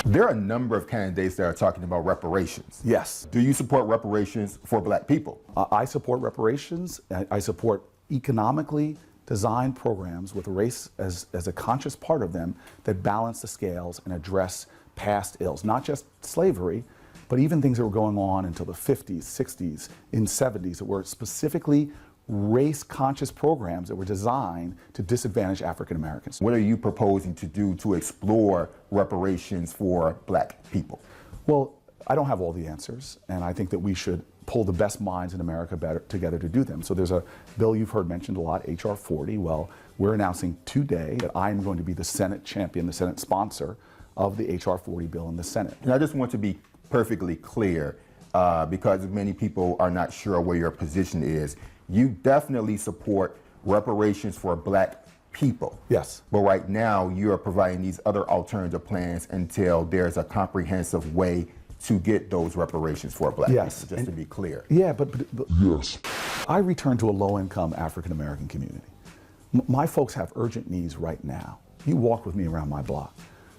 There are a number of candidates that are talking about reparations. Yes. Do you support reparations for black people? I support reparations. I support economically designed programs with race as a conscious part of them that balance the scales and address past ills, not just slavery, but even things that were going on until the 50s, 60s, and 70s that were specifically race-conscious programs that were designed to disadvantage African Americans. What are you proposing to do to explore reparations for black people? Well, I don't have all the answers, and I think that we should pull the best minds in America together to do them. So there's a bill you've heard mentioned a lot, H.R. 40. Well, we're announcing today that I'm going to be the Senate champion, the Senate sponsor of the H.R. 40 bill in the Senate. And I just want to be perfectly clear, because many people are not sure where your position is. You definitely support reparations for black people. Yes. But right now, you are providing these other alternative plans until there's a comprehensive way to get those reparations for black people, just to be clear. Yeah, but yes. I return to a low-income African-American community. My folks have urgent needs right now. You walk with me around my block.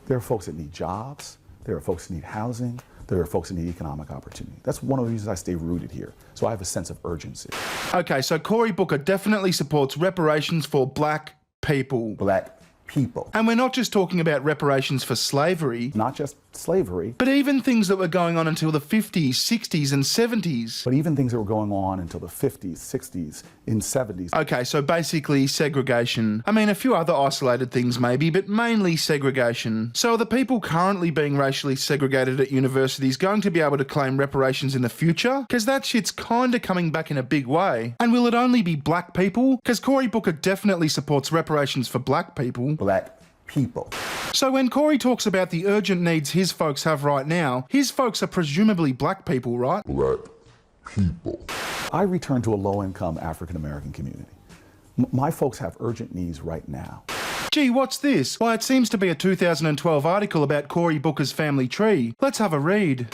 There are folks that need jobs. There are folks that need housing. There are folks that need economic opportunity. That's one of the reasons I stay rooted here. So I have a sense of urgency. Okay, so Cory Booker definitely supports reparations for black people. Black people. And we're not just talking about reparations for slavery. Not just slavery. But even things that were going on until the 50s, 60s and 70s. But even things that were going on until the 50s, 60s, and 70s. Okay, so basically segregation. I mean, a few other isolated things maybe, but mainly segregation. So are the people currently being racially segregated at universities going to be able to claim reparations in the future? Because that shit's kind of coming back in a big way. And will it only be black people? Because Cory Booker definitely supports reparations for black people. Black people. So when Cory talks about the urgent needs his folks have right now, his folks are presumably black people, right? Black people. I return to a low-income African-American community. My folks have urgent needs right now. Gee, what's this? Why, it seems to be a 2012 article about Cory Booker's family tree. Let's have a read.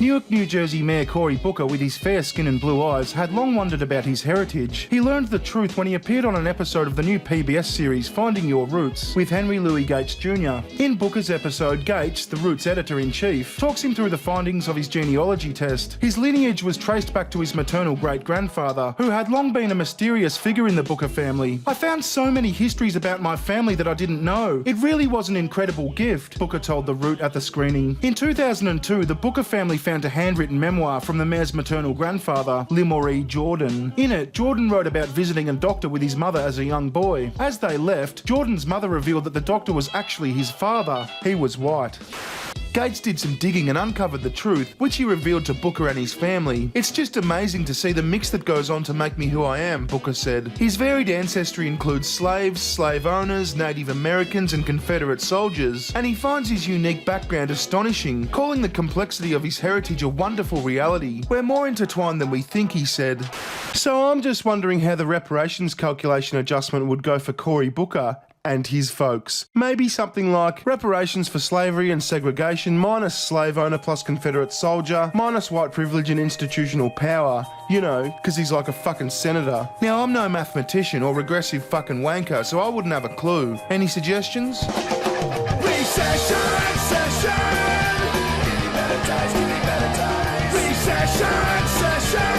Newark, New Jersey Mayor Cory Booker, with his fair skin and blue eyes, had long wondered about his heritage. He learned the truth when he appeared on an episode of the new PBS series Finding Your Roots with Henry Louis Gates Jr. In Booker's episode, Gates, the Roots editor-in-chief, talks him through the findings of his genealogy test. His lineage was traced back to his maternal great-grandfather, who had long been a mysterious figure in the Booker family. I found so many histories about my family that I didn't know. It really was an incredible gift, Booker told The Root at the screening. In 2002, the Booker family found a handwritten memoir from the mayor's maternal grandfather, Limaury Jordan. In it, Jordan wrote about visiting a doctor with his mother as a young boy. As they left, Jordan's mother revealed that the doctor was actually his father. He was white. Gates did some digging and uncovered the truth, which he revealed to Booker and his family. It's just amazing to see the mix that goes on to make me who I am, Booker said. His varied ancestry includes slaves, slave owners, Native Americans and Confederate soldiers, and he finds his unique background astonishing, calling the complexity of his heritage a wonderful reality. We're more intertwined than we think, he said. So I'm just wondering how the reparations calculation adjustment would go for Cory Booker and his folks. Maybe something like reparations for slavery and segregation minus slave owner plus Confederate soldier minus white privilege and institutional power. You know, because he's like a fucking senator. Now, I'm no mathematician or regressive fucking wanker, so I wouldn't have a clue. Any suggestions? Recession! Give me better times, give me better times. Recession!